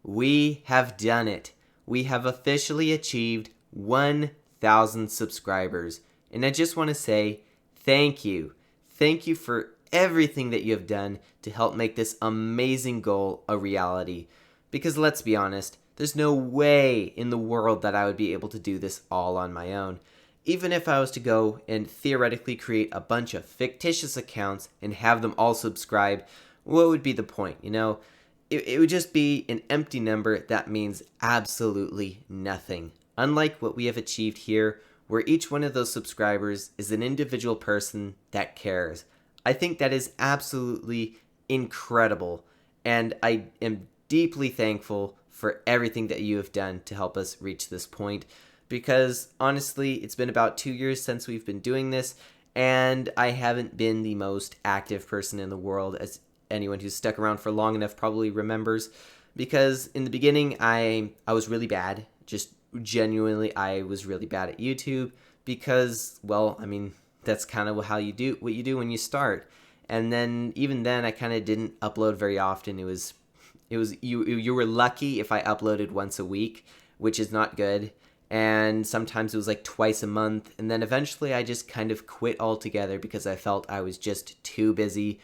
We have done it. We have officially achieved 1,000 subscribers. And I just want to say thank you. Thank you for everything that you have done to help make this amazing goal a reality. Because let's be honest, there's no way in the world that I would be able to do this all on my own. Even if I was to go and theoretically create a bunch of fictitious accounts and have them all subscribe, what would be the point, you know? It would just be an empty number that means absolutely nothing. Unlike what we have achieved here, where each one of those subscribers is an individual person that cares. I think that is absolutely incredible, and I am deeply thankful for everything that you have done to help us reach this point, because honestly, it's been about 2 years since we've been doing this, and I haven't been the most active person in the world, as anyone who's stuck around for long enough probably remembers, because in the beginning I was really bad. Just genuinely, I was really bad at YouTube because, well, I mean, that's kind of how you do what you do when you start. And then even then I kind of didn't upload very often. It was you were lucky if I uploaded once a week, which is not good. And sometimes it was like twice a month, and then eventually I just kind of quit altogether because I felt I was just too busy.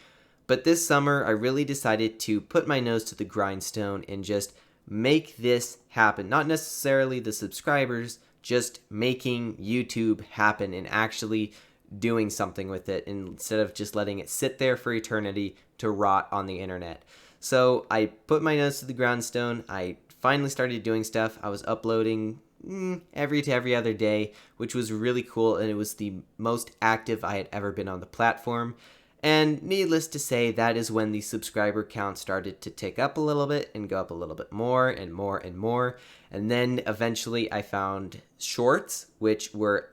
But this summer, I really decided to put my nose to the grindstone and just make this happen. Not necessarily the subscribers, just making YouTube happen and actually doing something with it instead of just letting it sit there for eternity to rot on the internet. So I put my nose to the grindstone. I finally started doing stuff. I was uploading every other day, which was really cool, and it was the most active I had ever been on the platform. And needless to say, that is when the subscriber count started to tick up a little bit and go up a little bit more and more and more. And then eventually I found shorts, which were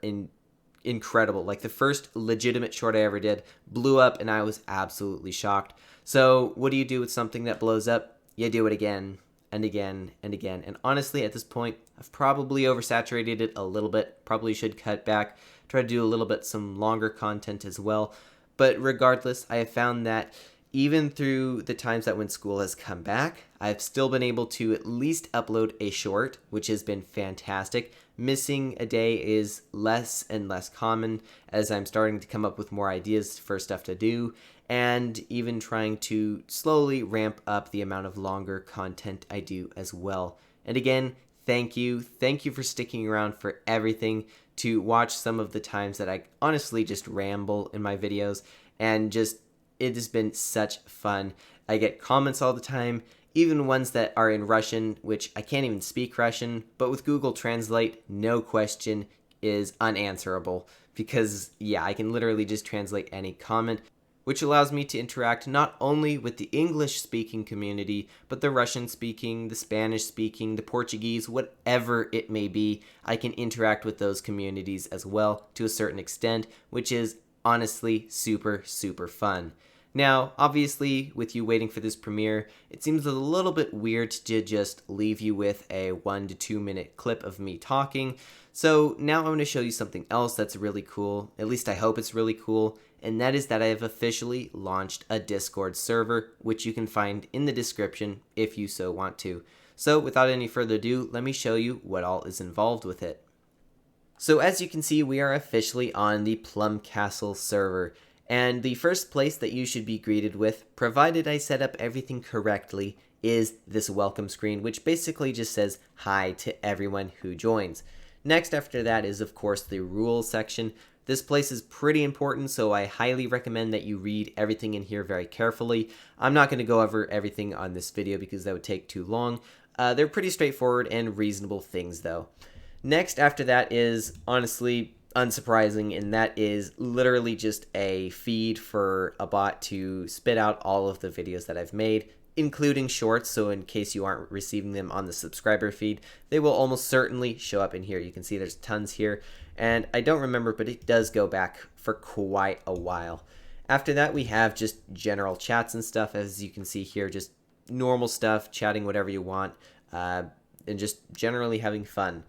incredible. Like the first legitimate short I ever did blew up, and I was absolutely shocked. So what do you do with something that blows up? You do it again and again and again. And honestly, at this point, I've probably oversaturated it a little bit. Probably should cut back, try to do a little bit some longer content as well. But regardless, I have found that even through the times that when school has come back, I've still been able to at least upload a short, which has been fantastic. Missing a day is less and less common as I'm starting to come up with more ideas for stuff to do, and even trying to slowly ramp up the amount of longer content I do as well. And again, thank you. Thank you for sticking around for everything, to watch some of the times that I honestly just ramble in my videos, and just, it has been such fun. I get comments all the time, even ones that are in Russian, which I can't even speak Russian, but with Google Translate, no question is unanswerable, because yeah, I can literally just translate any comment, which allows me to interact not only with the English-speaking community, but the Russian-speaking, the Spanish-speaking, the Portuguese, whatever it may be. I can interact with those communities as well to a certain extent, which is honestly super, super fun. Now, obviously, with you waiting for this premiere, it seems a little bit weird to just leave you with a 1 to 2 minute clip of me talking. So now I'm going to show you something else that's really cool. At least I hope it's really cool. And that is that I have officially launched a Discord server, which you can find in the description if you so want to. So without any further ado, let me show you what all is involved with it. So as you can see, we are officially on the PlumCastle server. And the first place that you should be greeted with, provided I set up everything correctly, is this welcome screen, which basically just says hi to everyone who joins. Next after that is, of course, the rules section. This place is pretty important, so I highly recommend that you read everything in here very carefully. I'm not going to go over everything on this video because that would take too long. They're pretty straightforward and reasonable things, though. Next after that is, honestly, unsurprising, and that is literally just a feed for a bot to spit out all of the videos that I've made, including shorts, so in case you aren't receiving them on the subscriber feed, they will almost certainly show up in here. You can see there's tons here, and I don't remember, but it does go back for quite a while. After that, we have just general chats and stuff, as you can see here, just normal stuff, chatting whatever you want, and just generally having fun.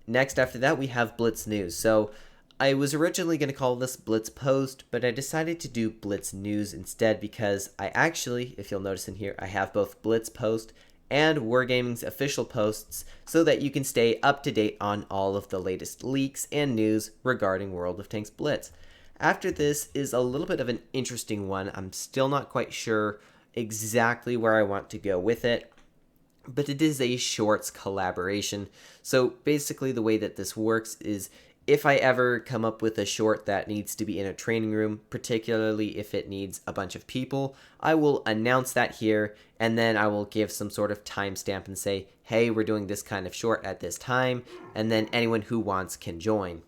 Next after that, we have Blitz News. So I was originally going to call this Blitz Post, but I decided to do Blitz News instead because I actually, if you'll notice in here, I have both Blitz Post and Wargaming's official posts so that you can stay up to date on all of the latest leaks and news regarding World of Tanks Blitz. After this is a little bit of an interesting one. I'm still not quite sure exactly where I want to go with it, but it is a shorts collaboration. So basically the way that this works is if I ever come up with a short that needs to be in a training room, particularly if it needs a bunch of people, I will announce that here, and then I will give some sort of timestamp and say, hey, we're doing this kind of short at this time, and then anyone who wants can join.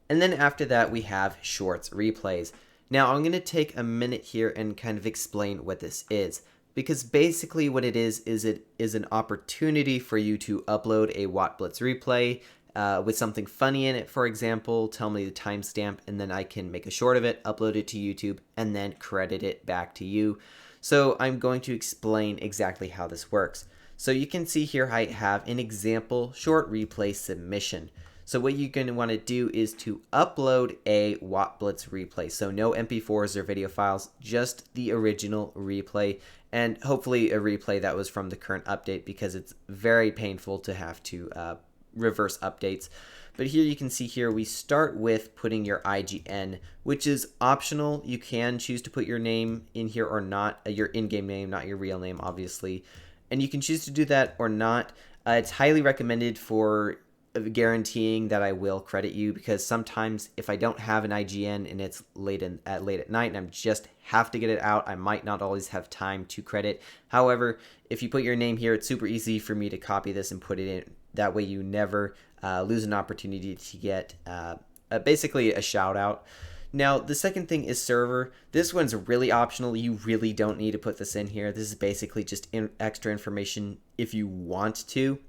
And then after that, we have shorts replays. Now I'm going to take a minute here and kind of explain what this is, because basically what it is it is an opportunity for you to upload a WoT Blitz replay with something funny in it, for example. Tell me the timestamp, and then I can make a short of it, upload it to YouTube, and then credit it back to you. So I'm going to explain exactly how this works. So you can see here I have an example short replay submission. So what you're going to want to do is to upload a WoT Blitz replay. So no MP4s or video files, just the original replay, and hopefully a replay that was from the current update, because it's very painful to have to reverse updates. But here you can see here we start with putting your IGN, which is optional. You can choose to put your name in here or not, your in-game name, not your real name, obviously. And you can choose to do that or not. It's highly recommended for guaranteeing that I will credit you, because sometimes if I don't have an IGN and it's late at night and I just have to get it out, I might not always have time to credit. However, if you put your name here, it's super easy for me to copy this and put it in. That way you never lose an opportunity to get basically a shout out. Now, the second thing is server. This one's really optional. You really don't need to put this in here. This is basically just extra information if you want to.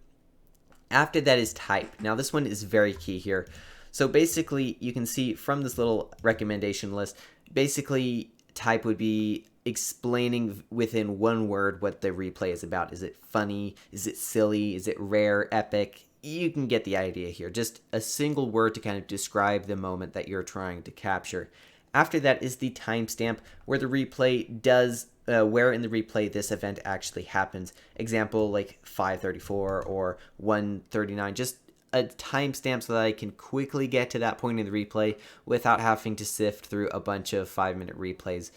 After that is type. Now, this one is very key here. So basically, you can see from this little recommendation list, basically type would be explaining within one word what the replay is about. Is it funny? Is it silly? Is it rare? Epic? You can get the idea here. Just a single word to kind of describe the moment that you're trying to capture. After that is the timestamp, where the replay does, where in the replay this event actually happens. Example, like 5:34 or 1:39, just a timestamp so that I can quickly get to that point in the replay without having to sift through a bunch of 5-minute replays.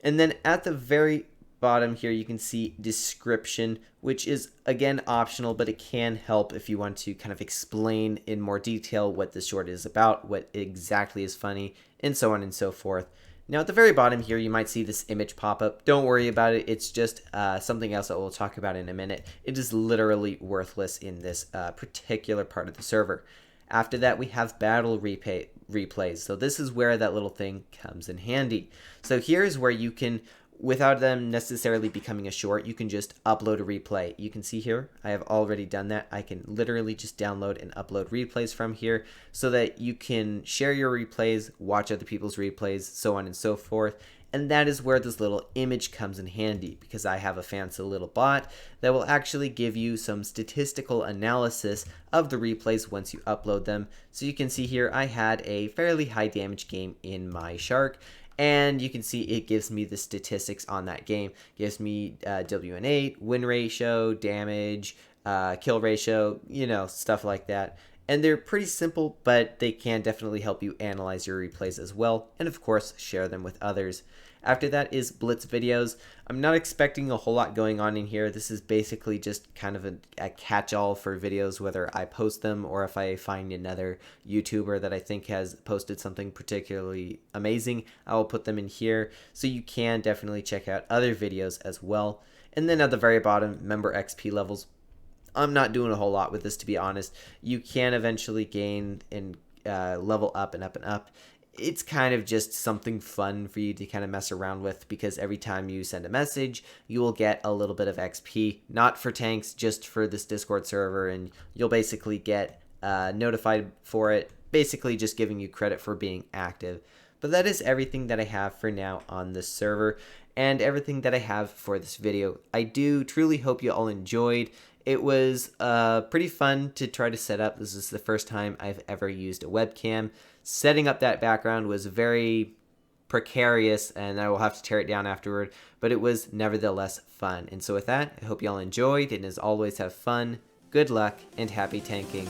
And then at the very bottom here, you can see description, which is again optional, but it can help if you want to kind of explain in more detail what this short is about, what exactly is funny, and so on and so forth. Now at the very bottom here, you might see this image pop up. Don't worry about it. It's just something else that we'll talk about in a minute. It is literally worthless in this particular part of the server. After that, we have battle replays. So this is where that little thing comes in handy. So here is where you can, without them necessarily becoming a short, you can just upload a replay. You can see here, I have already done that. I can literally just download and upload replays from here so that you can share your replays, watch other people's replays, so on and so forth. And that is where this little image comes in handy, because I have a fancy little bot that will actually give you some statistical analysis of the replays once you upload them. So you can see here I had a fairly high damage game in my Shark, and you can see it gives me the statistics on that game. It gives me WN8, win ratio, damage, kill ratio, stuff like that. And they're pretty simple, but they can definitely help you analyze your replays as well, and of course share them with others. After that is Blitz videos. I'm not expecting a whole lot going on in here. This is basically just kind of a catch-all for videos, whether I post them or if I find another YouTuber that I think has posted something particularly amazing, I will put them in here. So you can definitely check out other videos as well. And then at the very bottom, member XP levels. I'm not doing a whole lot with this, to be honest. You can eventually gain and level up and up and up. It's kind of just something fun for you to kind of mess around with, because every time you send a message, you will get a little bit of XP, not for tanks, just for this Discord server, and you'll basically get notified for it, basically just giving you credit for being active. But that is everything that I have for now on this server, and everything that I have for this video. I do truly hope you all enjoyed. It was pretty fun to try to set up. This is the first time I've ever used a webcam. Setting up that background was very precarious, and I will have to tear it down afterward, but it was nevertheless fun. And so with that, I hope y'all enjoyed, and as always, have fun, good luck, and happy tanking.